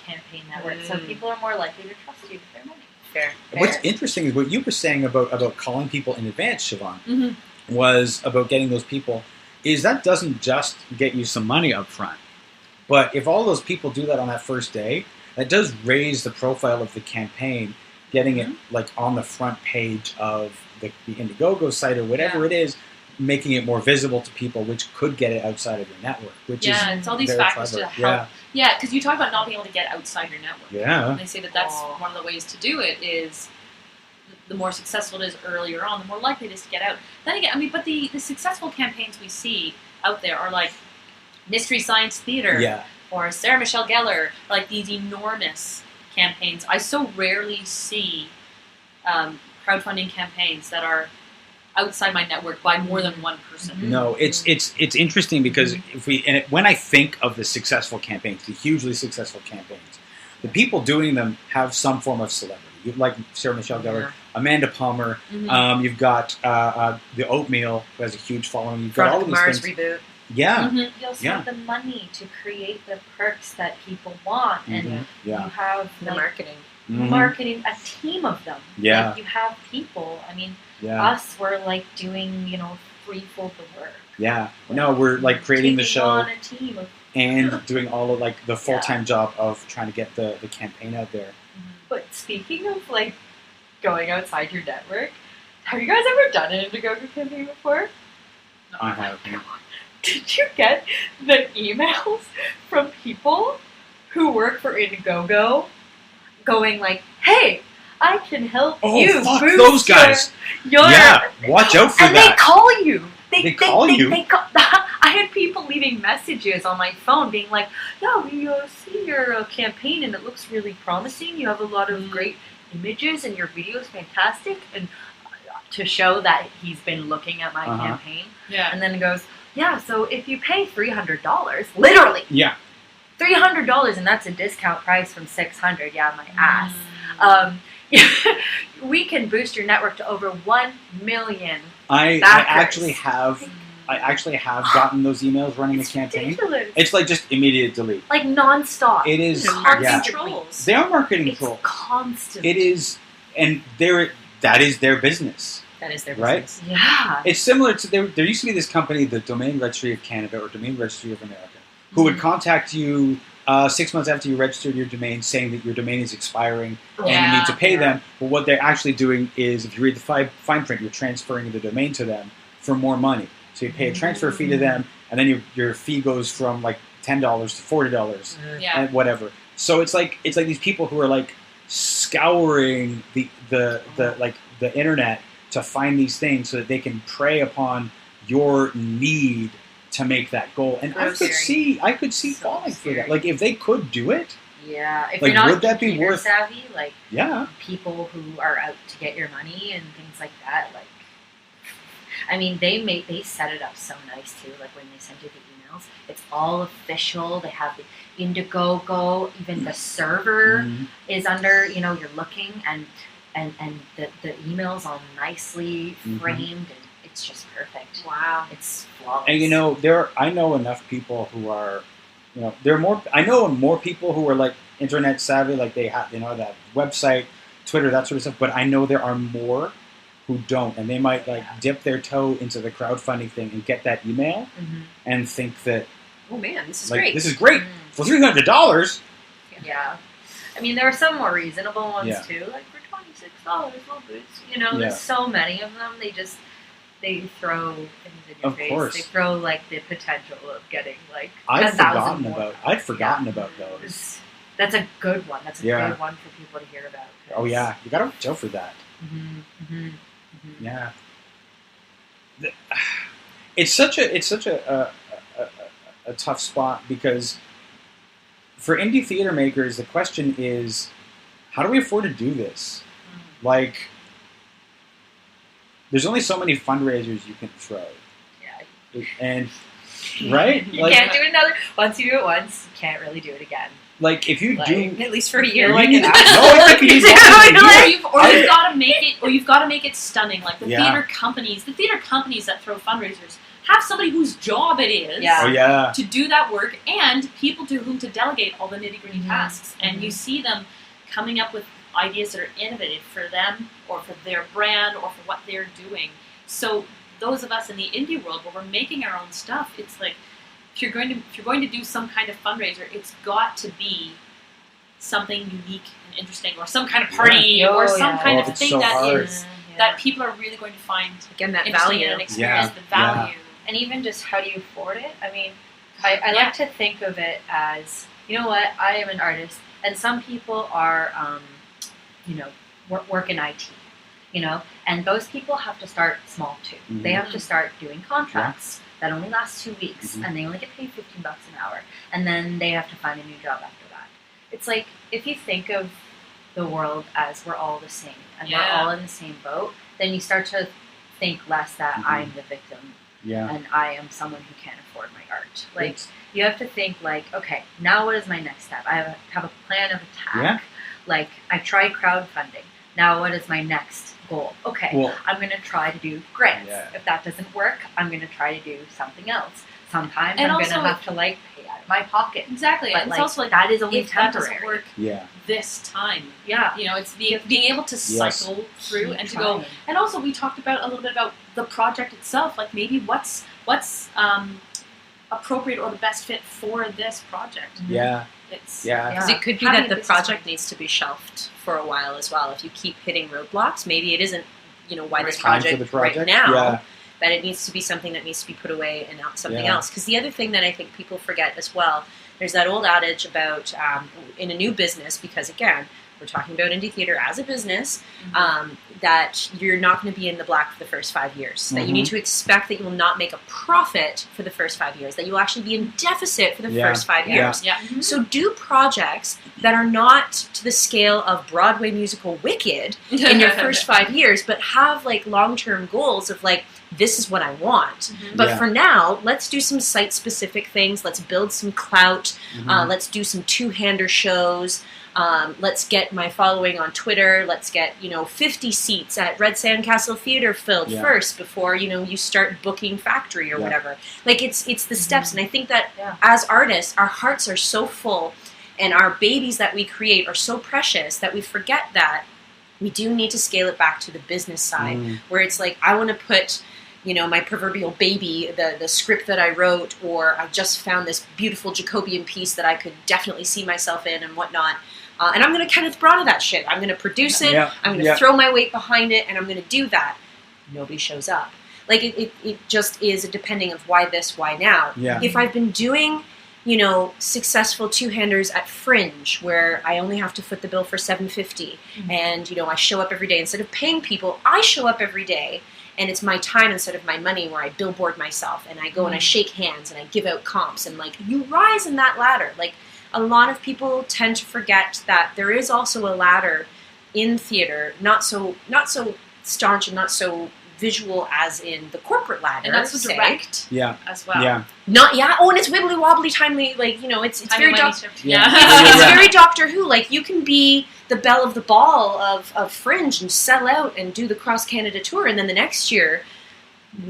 campaign that worked, so people are more likely to trust you with their money. Fair. What's interesting is what you were saying about calling people in advance, Siobhan, was about getting those people, is that doesn't just get you some money up front. But if all those people do that on that first day, that does raise the profile of the campaign, getting it on the front page of the Indiegogo site or whatever it is. making it more visible to people, which could get it outside of your network. Which is it's all these very factors clever. to help. Yeah, because you talk about not being able to get outside your network. Yeah. And they say that that's one of the ways to do it is the more successful it is earlier on, the more likely it is to get out. Then again, I mean, but the successful campaigns we see out there are like Mystery Science Theater or Sarah Michelle Gellar, like these enormous campaigns. I so rarely see crowdfunding campaigns that are outside my network by more than one person. No, it's interesting because when I think of the successful campaigns, the hugely successful campaigns, the people doing them have some form of celebrity. Like Sarah Michelle Gellar, Amanda Palmer. You've got the Oatmeal, who has a huge following. You've got all of these Mars things. reboot. Yeah. You also have the money to create the perks that people want, and you have the marketing, a team of them. Yeah. Like, you have people. I mean, us, we're like doing, threefold the work. Yeah. No, we're like creating the show on a team of and doing all of like the full-time job of trying to get the campaign out there. But speaking of like going outside your network, have you guys ever done an Indiegogo campaign before? No. I have. Did you get the emails from people who work for Indiegogo going like, "Hey, I can help you fuck boost those guys. Your watch out for and that." they call you. They call you? I had people leaving messages on my phone being like, "Yeah, we see your campaign and it looks really promising. You have a lot of great images and your video is fantastic." And to show that he's been looking at my campaign. Yeah. And then it goes, "Yeah, so if you pay $300, literally. Yeah. $300, and that's a discount price from $600. Yeah, my ass. We can boost your network to over 1 million. I actually have gotten those emails running It's a campaign. ridiculous. It's like just immediate delete. Like nonstop. It is. Marketing trolls. They are marketing It's trolls. constant. It is, and that is their business. That is their Right? business. Yeah. It's similar to there used to be this company, the Domain Registry of Canada or Domain Registry of America, who would contact you 6 months after you registered your domain, saying that your domain is expiring and you need to pay them. But what they're actually doing is, if you read the fine print, you're transferring the domain to them for more money. So you pay a transfer fee to them, and then your fee goes from like $10 to $40 and whatever. So it's like these people who are like scouring the internet to find these things so that they can prey upon your need to make that goal. And I could see falling for that. Like, if they could do it, Yeah. If like, you're not would that be computer worth? savvy, like People who are out to get your money and things like that, like, I mean, they set it up so nice too. Like when they send you the emails, it's all official. They have the Indiegogo, even the server is under. You're looking and the emails all nicely framed, and it's just perfect. wow. It's flawless. And I know enough people who are, I know more people who are like internet savvy, like they have that website, Twitter, that sort of stuff. But I know there are more who don't, and they might dip their toe into the crowdfunding thing and get that email and think that, oh man, this is like, great. this is great for $300. Yeah. I mean, there are some more reasonable ones Yeah. too. Like for $26, we'll boost. There's so many of them. They throw things in your face. course. They throw like the potential of getting like I'd 1,000 forgotten more. about those. That's a good one. That's a Yeah. good one for people to hear about. Oh yeah, you gotta watch out for that. Yeah. It's such a tough spot, because for indie theater makers, the question is, how do we afford to do this? Like, there's only so many fundraisers you can throw. Yeah. And, right? You can't do it another. Once you do it once, you can't really do it again. Like, if you do... At least for a year. Like, you no, I think you need You've got to make it, or you've got to make it stunning. Like the theater companies that throw fundraisers have somebody whose job it is to do that work, and people to whom to delegate all the nitty gritty tasks. And you see them coming up with ideas that are innovative for them, or for their brand, or for what they're doing. So those of us in the indie world, where we're making our own stuff, it's like, if you're going to do some kind of fundraiser, it's got to be something unique and interesting, or some kind of party, or some kind of thing that is that people are really going to find again that interesting value and experience the value. And even just how do you afford it? I mean, I like to think of it as, you know what, I am an artist, and some people are, work in IT, and those people have to start small too. Mm-hmm. They have to start doing contracts that only last 2 weeks, Mm-hmm. and they only get paid $15 an hour, and then they have to find a new job after that. It's like, if you think of the world as we're all the same, and we're all in the same boat, then you start to think less that I'm the victim. Yeah. And I am someone who can't afford my art. Like, you have to think like, okay, now what is my next step? I have a plan of attack. Yeah. Like, I tried crowdfunding. Now what is my next goal? Okay, Well, I'm going to try to do grants. Yeah. If that doesn't work, I'm going to try to do something else. Sometimes And I'm going to also- have to, like, pay out of my pocket. Exactly. But, And like, it's also like, that is only if that doesn't temporary. work this time, Yeah. it's being able to cycle through and to Keep go. trying. And also, we talked about a little bit about the project itself. Like, maybe what's appropriate or the best fit for this project. Yeah. It's Yeah. Because it could be Having that a the business project plan. needs to be shelved for a while as well. If you keep hitting roadblocks, maybe it isn't, why this Time for project, the project. right now, Yeah. that it needs to be something that needs to be put away and not something Yeah. else. Because the other thing that I think people forget as well, there's that old adage about in a new business, because again, we're talking about indie theater as a business, that you're not going to be in the black for the first 5 years. That you need to expect that you will not make a profit for the first 5 years. That you'll actually be in deficit for the first 5 years. Yeah. So do projects that are not to the scale of Broadway musical Wicked in your first 5 years, but have like long-term goals of like, this is what I want. But for now, let's do some site-specific things. Let's build some clout. Let's do some two-hander shows. Let's get my following on Twitter. Let's get 50 seats at Red Sandcastle Theatre filled first before you start booking Factory or whatever. Like it's the steps, and I think that as artists, our hearts are so full, and our babies that we create are so precious that we forget that we do need to scale it back to the business side, where it's like I want to put my proverbial baby, the script that I wrote, or I just found this beautiful Jacobean piece that I could definitely see myself in and whatnot. And I'm going to Kenneth Branagh that shit. I'm going to produce it. I'm going to throw my weight behind it, and I'm going to do that. Nobody shows up. Like, it just is a depending of why this, why now. Yeah. If I've been doing, successful two-handers at Fringe, where I only have to foot the bill for $7.50, and, I show up every day. Instead of paying people, I show up every day, and it's my time instead of my money, where I billboard myself, and I go and I shake hands, and I give out comps, and, like, you rise in that ladder. Like, a lot of people tend to forget that there is also a ladder in theater, not so staunch and not so visual as in the corporate ladder. And not so direct as well. Yeah. Oh, and it's wibbly wobbly, timely, like, it's very Yeah. it's very Doctor Who. Like, you can be the belle of the ball of Fringe and sell out and do the Cross Canada tour, and then the next year,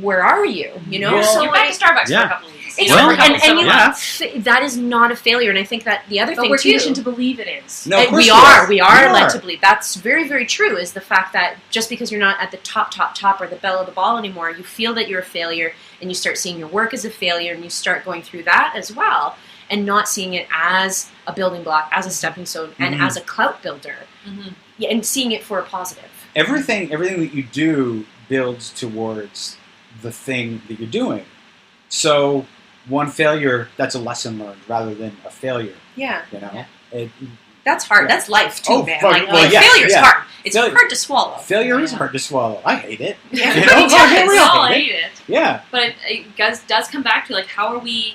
where are you? Well, So you're back to Starbucks for a couple of weeks. That is not a failure, and I think that the other But thing we're too, conditioned to believe it is. No, of course we are led to believe. That's very, very true. Is the fact that just because you're not at the top or the belle of the ball anymore, you feel that you're a failure, and you start seeing your work as a failure, and you start going through that as well, and not seeing it as a building block, as a stepping stone, and as a clout builder, and seeing it for a positive. Everything that you do builds towards the thing that you're doing. So one failure, that's a lesson learned rather than a failure. Yeah. That's hard. That's life too, man. Failure's hard. It's hard to swallow. Failure is hard to swallow. I hate it. Yeah. We all hate it. Yeah. But it does come back to like how are we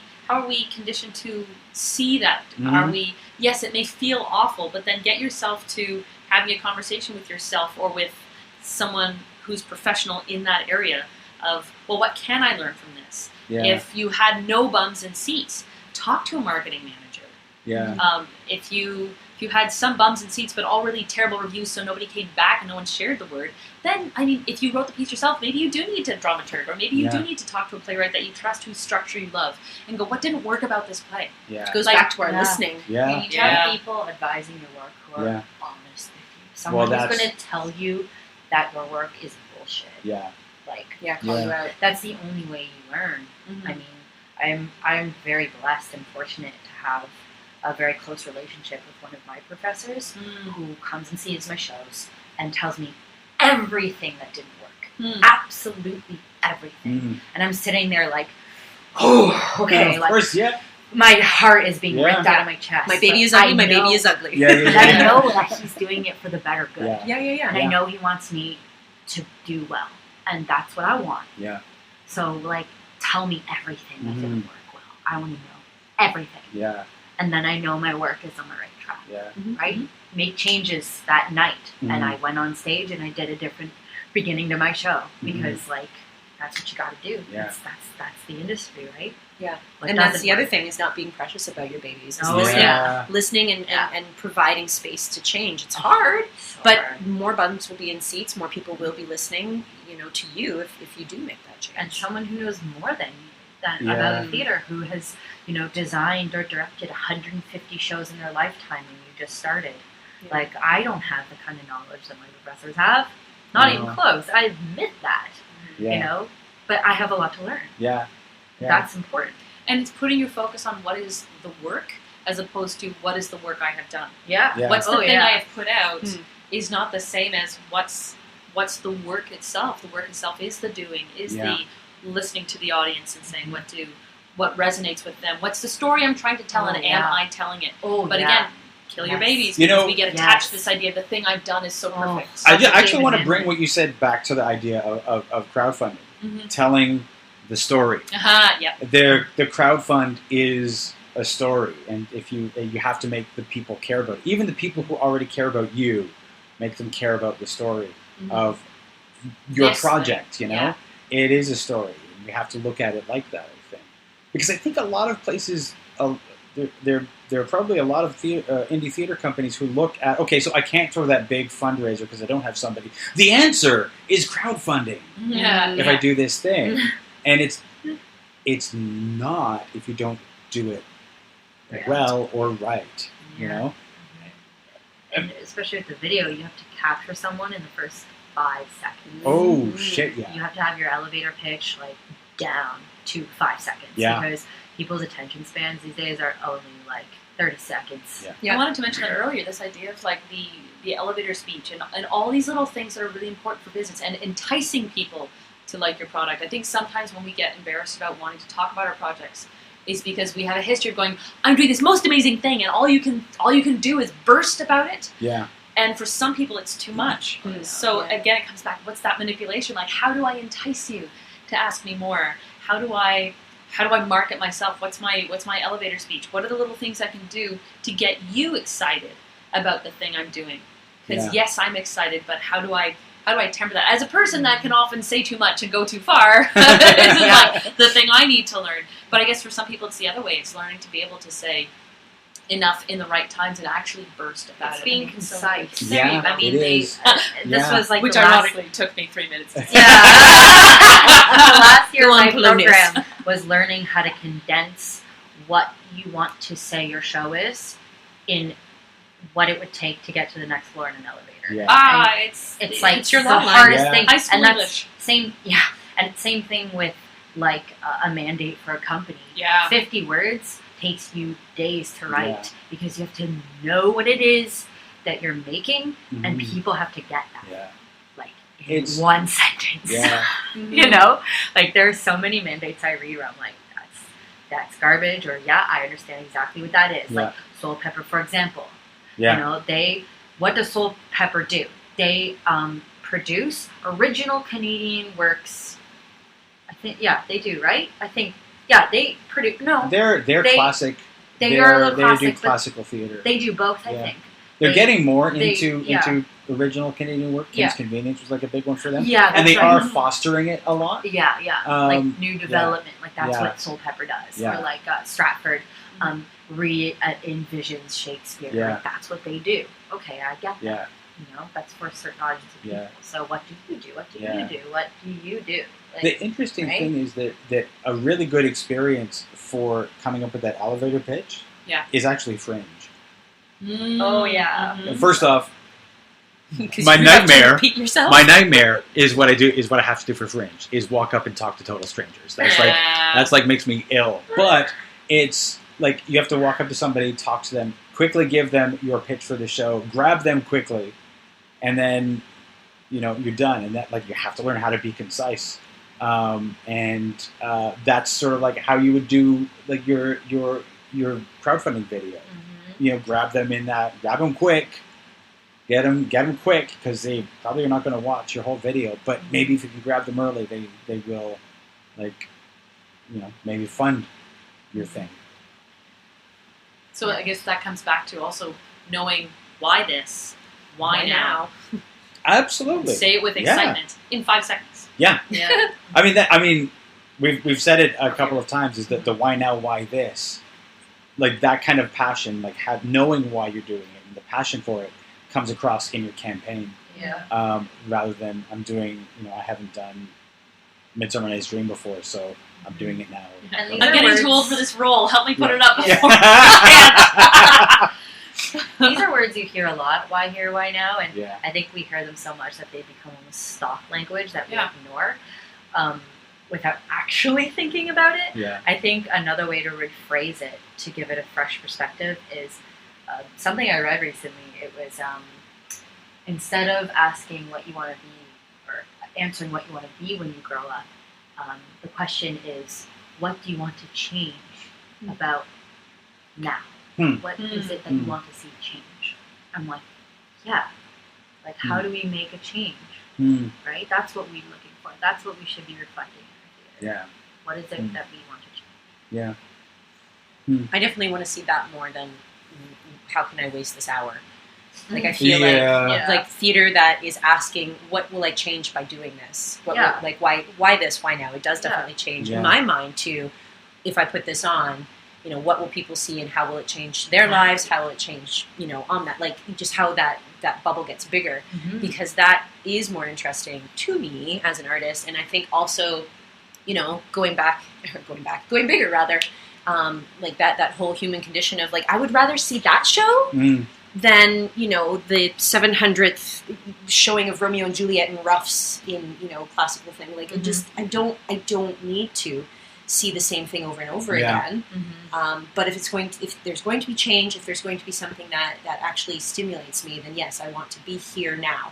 conditioned to see that? Are we? Yes, it may feel awful, but then get yourself to having a conversation with yourself or with someone who's professional in that area of, well, what can I learn from this? Yeah. If you had no bums in seats, talk to a marketing manager. Yeah. If you had some bums in seats but all really terrible reviews, so nobody came back and no one shared the word, then if you wrote the piece yourself, maybe you do need to dramaturg, or maybe you do need to talk to a playwright that you trust, whose structure you love, and go, what didn't work about this play? Yeah. It goes back to our listening. Yeah. You need to have people advising your work who are honest with you. Someone who's going to tell you that your work is bullshit. Yeah. Call you out. That's the only way you learn. I mean, I'm very blessed and fortunate to have a very close relationship with one of my professors who comes and sees my shows and tells me everything that didn't work. Hmm. Absolutely everything. And I'm sitting there like, oh, okay. Of course, yeah. My heart is being ripped out of my chest. My baby is ugly. My baby is ugly. Yeah, But I know that he's doing it for the better good. Yeah. And I know he wants me to do well. And that's what I want. Yeah. So, like, tell me everything that didn't work well. I want to know everything. Yeah. And then I know my work is on the right track. Yeah. Right? Make changes that night. And I went on stage and I did a different beginning to my show. Because, like, that's what you got to do. Yeah. That's the industry, right? Yeah. What And that's doesn't the other work? thing is not being precious about your babies. It's Oh, listening and providing space to change. It's hard, but more bums will be in seats. More people will be listening, to you if you do make that change. And someone who knows more than about theater, who has, designed or directed 150 shows in their lifetime when you just started. Yeah. Like, I don't have the kind of knowledge that my professors have. Not even close. I admit that, but I have a lot to learn. Yeah. That's important. And it's putting your focus on what is the work as opposed to what is the work I have done. Yeah. What's the thing I have put out is not the same as what's the work itself. The work itself is the doing, is the listening to the audience and saying what resonates with them. What's the story I'm trying to tell and am I telling it? But again, kill your babies because we get attached to this idea the thing I've done is so perfect. I actually want to bring what you said back to the idea of crowdfunding. Telling the story. The crowdfund is a story, and if you have to make the people care about it. Even the people who already care about you, make them care about the story of your project. It is a story, and you have to look at it like that. I think because I think a lot of places, there are probably a lot of indie theater companies who look at so I can't throw that big fundraiser because I don't have somebody. The answer is crowdfunding. If I do this thing. And it's not if you don't do it well or right, And especially with the video, you have to capture someone in the first 5 seconds. Oh, shit, yeah. You have to have your elevator pitch, like, down to 5 seconds. Yeah. Because people's attention spans these days are only, like, 30 seconds. I wanted to mention that earlier, this idea of, like, the elevator speech and all these little things that are really important for business and enticing people to like your product. I think sometimes when we get embarrassed about wanting to talk about our projects is because we have a history of going, I'm doing this most amazing thing, and all you can do is burst about it. Yeah. And for some people, it's too much. So again, it comes back. What's that manipulation? Like, how do I entice you to ask me more? How do I market myself? What's my elevator speech? What are the little things I can do to get you excited about the thing I'm doing? Because yes, I'm excited, but how do I temper that? As a person that can often say too much and go too far, this is like the thing I need to learn. But I guess for some people it's the other way. It's learning to be able to say enough in the right times and actually burst about it. Being concise. Yeah, I mean, this was like which the last... ironically took me 3 minutes. The last year of my program was learning how to condense what you want to say your show is in what it would take to get to the next floor in an elevator. It's like it's your the hardest thing. High school English. And same thing with like a mandate for a company. 50 words takes you days to write because you have to know what it is that you're making, and people have to get that. Like in one sentence. Like there's so many mandates I read where I'm like, that's garbage, or I understand exactly what that is. Like Soul Pepper, for example. What does Soul Pepper do? They produce original Canadian works. I think, they do, right? I think, they produce. No, they're classic. They do classical theater. They do both, I think. They're getting more into original Canadian work. Kim's Convenience was like a big one for them. And they are fostering it a lot. Like new development. Like that's what Soul Pepper does. Or like Stratford re-envisions Shakespeare. Like that's what they do. Okay, I get that. That's for a certain audience of people. So what do you do? What do you do? What do you do? Like, the interesting thing is that a really good experience for coming up with that elevator pitch is actually Fringe. Oh yeah. First off, my nightmare is what I have to do for Fringe is walk up and talk to total strangers. That's like makes me ill. But it's like you have to walk up to somebody, talk to them, quickly give them your pitch for the show, grab them quickly, and then you're done, and that like you have to learn how to be concise. And that's sort of like how you would do like your crowdfunding video. Grab them quick, get them quick, because they probably are not going to watch your whole video. But maybe if you can grab them early, they will, like, maybe fund your thing. So I guess that comes back to also knowing why now. Absolutely. Say it with excitement in 5 seconds. Yeah. I mean, we've said it a couple of times. Is that the why now, why this? Like that kind of passion, like knowing why you're doing it, and the passion for it comes across in your campaign. Yeah. Rather than I'm doing, I haven't done Midsummer Night's Dream before, so I'm doing it now. I'm getting too old for this role. Help me put it up before. These are words you hear a lot. Why here, why now? And Yeah. I think we hear them so much that they become almost stock language that we Yeah. ignore without actually thinking about it. Yeah. I think another way to rephrase it, to give it a fresh perspective, is something I read recently. It was instead of asking what you want to be or answering what you want to be when you grow up, the question is, what do you want to change about now? What is it that you want to see change? I'm like, how do we make a change? Right? That's what we're looking for. That's what we should be reflecting in our theater. Yeah. What is it that we want to change? Yeah. I definitely want to see that more than how can I waste this hour. Like I feel like theater that is asking, what will I change by doing this? Why this? Why now? It does definitely change in my mind too. If I put this on, what will people see and how will it change their lives? How will it change, on that, like just how that bubble gets bigger, because that is more interesting to me as an artist. And I think also, going bigger rather, like that whole human condition of like, I would rather see that show than, the 700th showing of Romeo and Juliet and Ruffs in, classical thing. Like I don't need to see the same thing over and over again. But if there's going to be change, if there's going to be something that actually stimulates me, then yes, I want to be here now.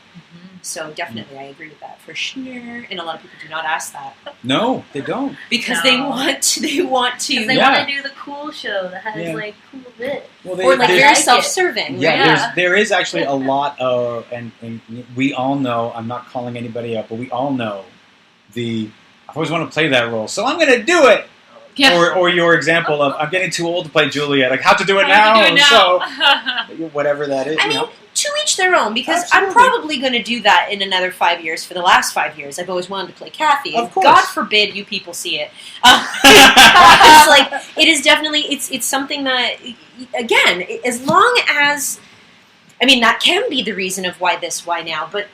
So definitely, I agree with that for sure. And a lot of people do not ask that. No, they don't, because they want to. They want to do the cool show that has like cool bits, or like very self-serving. Yeah, there is actually a lot of, and we all know. I'm not calling anybody up, but we all know I always want to play that role, so I'm going to do it. Yeah. Or your example of I'm getting too old to play Juliet. Like how to do it now. So whatever that is. I mean, to each their own. Because I'm probably going to do that in another 5 years. For the last 5 years, I've always wanted to play Kathy. Of course. God forbid you people see it. It's like it is definitely it's something that again, as long as that can be the reason of why now, but.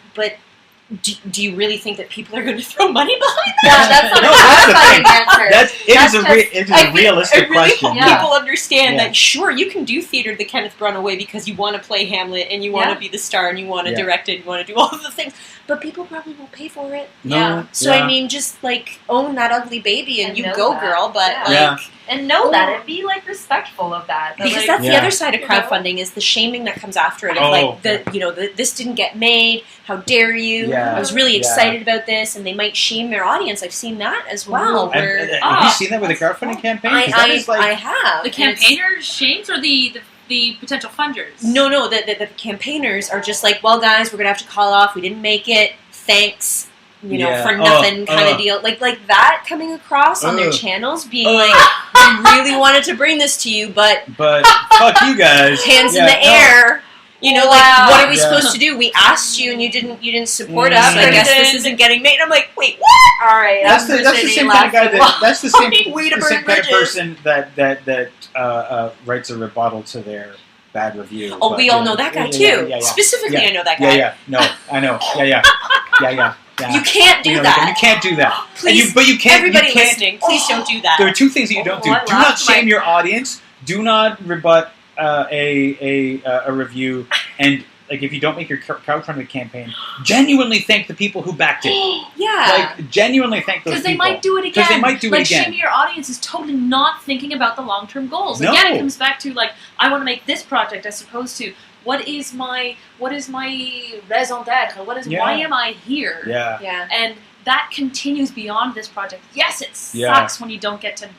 Do you really think that people are going to throw money behind that? That's not a answer. It is a realistic question. I really hope people understand that, sure, you can do theater the Kenneth Branagh way because you want to play Hamlet and you want to be the star and you want to direct it and you want to do all of the things. But people probably won't pay for it. No. So, just, like, own that ugly baby and you go, that. Girl. But, and know that and be, like, respectful of that. Because that's the other side of crowdfunding is the shaming that comes after it. Of, this didn't get made. How dare you? Yeah. I was really excited about this. And they might shame their audience. I've seen that as well. Have you seen that with the crowdfunding campaign? I have. The campaigners shames or the potential funders? No. The campaigners are just like, well, guys, we're going to have to call off. We didn't make it. Thanks. For nothing kind of deal. Like that coming across on their channels, being like, we really wanted to bring this to you, but fuck you guys. Hands in the air. Like, what are we supposed to do? We asked you and you didn't support us. I guess this isn't getting made. And I'm like, wait, what? All right. That's the same kind of guy that's the same kind of person that writes a rebuttal to their bad review. Oh, we all know that guy too. Specifically, I know that guy. Yeah. No, I know. Yeah. You can't do that. You can't do that. Please, but you can't. Everybody listening, please don't do that. There are two things that you don't do. Do not shame your audience. Do not rebut a review. And like, if you don't make your crowdfunding campaign, genuinely thank the people who backed it. Like, genuinely thank those people. Because they might do it again. Because they might do it again. Shaming your audience is totally not thinking about the long-term goals. No. Again, it comes back to, like, I want to make this project as opposed to, what is my raison d'être? Why am I here? Yeah. And that continues beyond this project. Yes, it sucks when you don't get to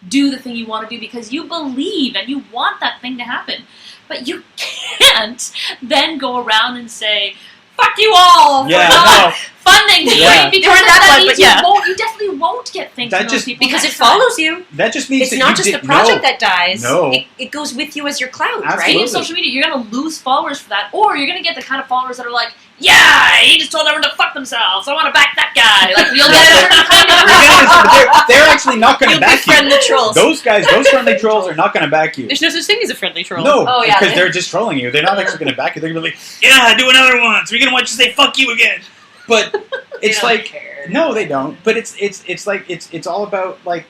do the thing you want to do because you believe and you want that thing to happen. But you can't then go around and say, fuck you all for not funding me. Yeah. Because that means you definitely won't get things from those people. Because it follows you. That just means it's not just the project that dies. No. It goes with you as your cloud, Absolutely. right? In social media, you're going to lose followers for that, or you're going to get the kind of followers that are like, yeah, he just told everyone to fuck themselves. I want to back that guy. Like, you'll get a certain kind of they're actually not going to back you. You'll befriend the trolls. Those guys, those friendly trolls are not going to back you. There's no such thing as a friendly troll. No, because they're just trolling you. They're not actually going to back you. They're going to be like, yeah, do another one. So we're going to want you to say fuck you again. But it's like, no, they don't. But it's all about, like,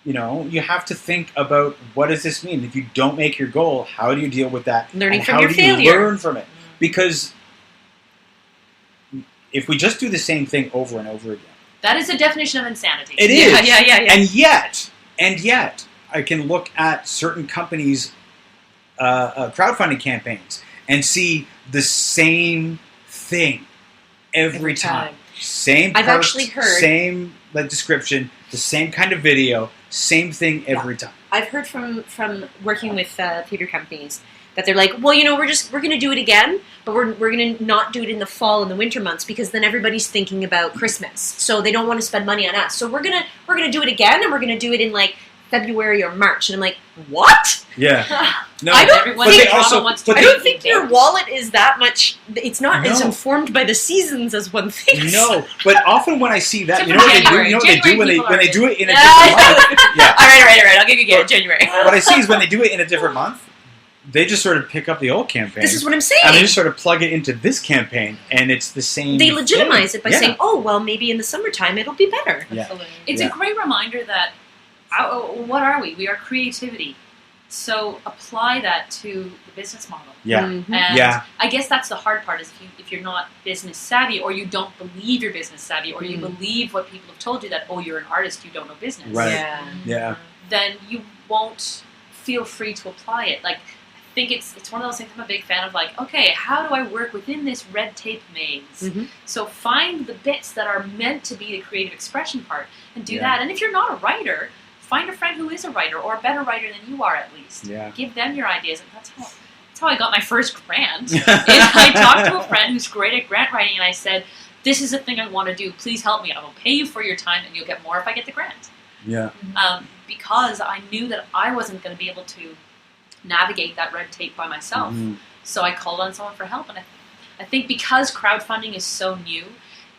you know, you have to think about what does this mean? If you don't make your goal, how do you deal with that? Learning and from how your do failure. You learn from it? Because if we just do the same thing over and over again, that is the definition of insanity. it is. Yeah. And yet, I can look at certain companies' crowdfunding campaigns and see the same thing every time. Same I've perks, actually heard same description, the same kind of video, same thing every time. I've heard from working with theater companies that they're like, well, you know, we're going to do it again, but we're going to not do it in the fall and the winter months because then everybody's thinking about Christmas, so they don't want to spend money on us. So we're gonna do it again, and we're gonna do it in like February or March. And I'm like, what? Yeah. No, I don't think to your wallet is that much. It's not as informed by the seasons as one thinks. No, but often when I see that, Except you know what they do? January. You know what they do when January they do it in a Yeah. different month? Yeah. All right. I'll give you January. What I see is when they do it in a different month, they just sort of pick up the old campaign. This is what I'm saying. And they just sort of plug it into this campaign, and it's the same. They legitimize it by Yeah. saying, "Oh, well, maybe in the summertime it'll be better." Yeah. It's a great reminder that what are we? We are creativity. So apply that to the business model. Yeah. Mm-hmm. And I guess that's the hard part is if you're not business savvy, or you don't believe you're business savvy, or you believe what people have told you that, oh, you're an artist, you don't know business. Right. Yeah. Then you won't feel free to apply it. Like, I think it's one of those things I'm a big fan of, like, okay, how do I work within this red tape maze? Mm-hmm. So find the bits that are meant to be the creative expression part and do that. And if you're not a writer, find a friend who is a writer, or a better writer than you are at least. Yeah. Give them your ideas. And that's how I got my first grant. I talked to a friend who's great at grant writing, and I said, this is the thing I want to do. Please help me. I will pay you for your time, and you'll get more if I get the grant. Yeah. Because I knew that I wasn't going to be able to navigate that red tape by myself. Mm-hmm. So I called on someone for help. And I think because crowdfunding is so new,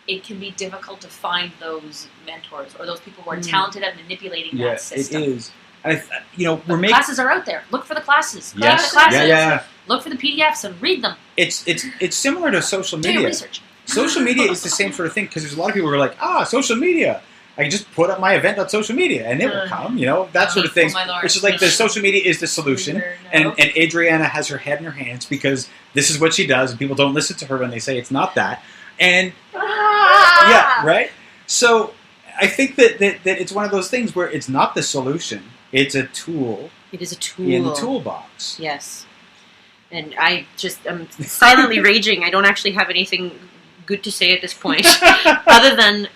it can be difficult to find those mentors or those people who are talented at manipulating that system. It is. We're making classes are out there. Look for the classes. Go to Yes. the classes. Yeah. Look for the PDFs and read them. It's similar to social Do media. your research. Social media is the same sort of thing because there's a lot of people who are like, social media. I can just put up my event on social media and it will come, that sort of thing. Oh my Lord. Which is like the social media is the solution. And Adrianna has her head in her hands because this is what she does and people don't listen to her when they say it's not that. And yeah, right? So I think that it's one of those things where it's not the solution. It's a tool. It is a tool. In the toolbox. Yes. And I'm silently raging. I don't actually have anything good to say at this point, other than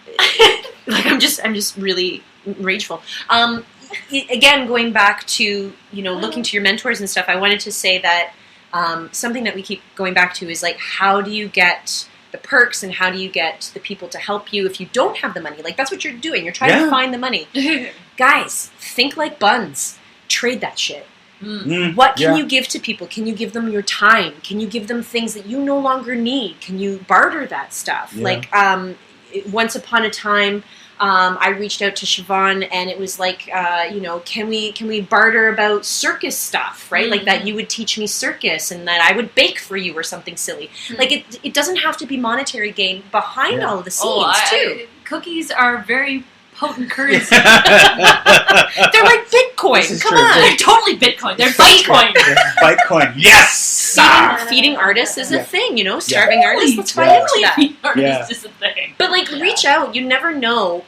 I'm just really rageful. Again, going back to looking to your mentors and stuff, I wanted to say that something that we keep going back to is like, how do you get the perks and how do you get the people to help you if you don't have the money? Like, that's what you're doing. You're trying to find the money. Guys, think like Buns. Trade that shit. What can you give to people? Can you give them your time? Can you give them things that you no longer need? Can you barter that stuff? Yeah. Like, once upon a time, I reached out to Siobhan, and it was like, can we barter about circus stuff, right? Like that you would teach me circus, and that I would bake for you or something silly. Like it doesn't have to be monetary gain behind all of the scenes too. Cookies are very potent currency. They're like Bitcoin. Come on, they're totally Bitcoin. They're Bitcoin. Bitcoin. Yes. feeding artists is a thing, starving artists, let's buy into that. Artists is a thing. But reach out, you never know,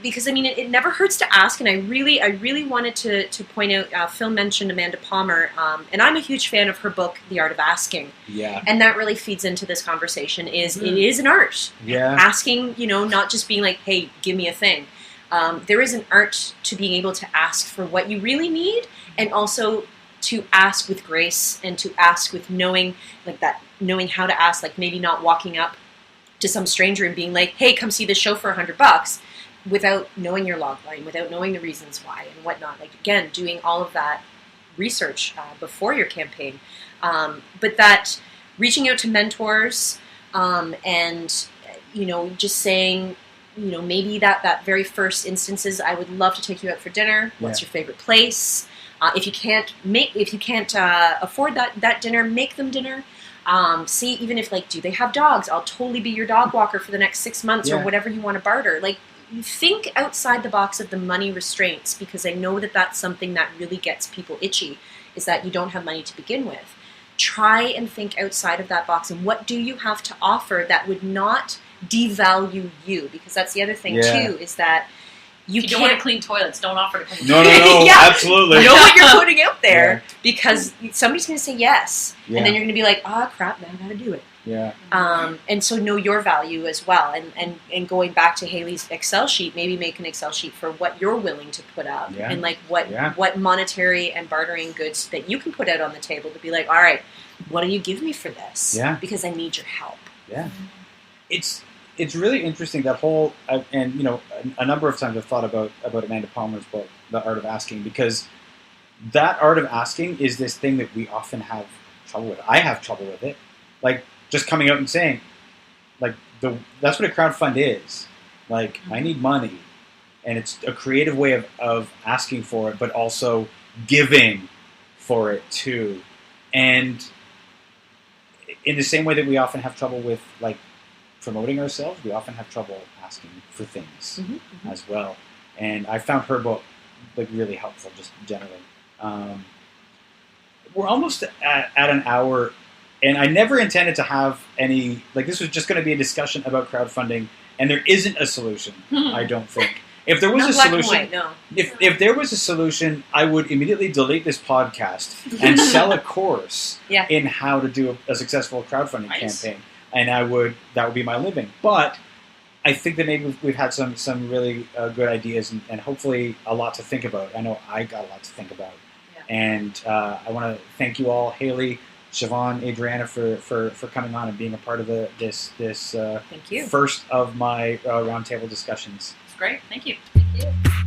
because it never hurts to ask, and I really wanted to point out, Phil mentioned Amanda Palmer, and I'm a huge fan of her book, The Art of Asking. Yeah. And that really feeds into this conversation, it is an art. Yeah. Asking, not just being like, hey, give me a thing. There is an art to being able to ask for what you really need, and also to ask with grace, and to ask with knowing how to ask, maybe not walking up to some stranger and being like, hey, come see this show for $100, without knowing your log line, without knowing the reasons why and whatnot. Again, doing all of that research before your campaign. But that reaching out to mentors, and, just saying, maybe that very first instance is, I would love to take you out for dinner. What's your favorite place? If you can't afford that dinner, make them dinner. See, even if do they have dogs? I'll totally be your dog walker for the next 6 months, or whatever you want to barter. You think outside the box of the money restraints, because I know that that's something that really gets people itchy, is that you don't have money to begin with. Try and think outside of that box, and what do you have to offer that would not devalue you? Because that's the other thing too, is that you don't want to clean toilets, don't offer to clean No, toilets. Absolutely. Know what you're putting out there, because somebody's going to say yes, and then you're going to be like, crap, now I got to do it. Yeah. And so know your value as well, and going back to Hayley's Excel sheet, maybe make an Excel sheet for what you're willing to put up, and what monetary and bartering goods that you can put out on the table to be like, all right, what do you give me for this? Yeah. Because I need your help. Yeah. It's really interesting, that whole, and a number of times I've thought about Amanda Palmer's book, The Art of Asking, because that art of asking is this thing that we often have trouble with. I have trouble with it. Just coming out and saying, that's what a crowdfund is. I need money, and it's a creative way of asking for it, but also giving for it too. And in the same way that we often have trouble with promoting ourselves, we often have trouble asking for things as well. And I found her book really helpful, just generally. We're almost at an hour, and I never intended to have any, this was just going to be a discussion about crowdfunding, and there isn't a solution, I don't think. If there was Not a black solution, and white, no. if there was a solution, I would immediately delete this podcast and sell a course in how to do a successful crowdfunding campaign. And that would be my living. But I think that maybe we've had some really good ideas, and hopefully a lot to think about. I know I got a lot to think about. Yeah. And I want to thank you all, Hayley, Siobhan, Adrianna, for coming on and being a part of this thank you. First of my roundtable discussions. It's great. Thank you. Thank you.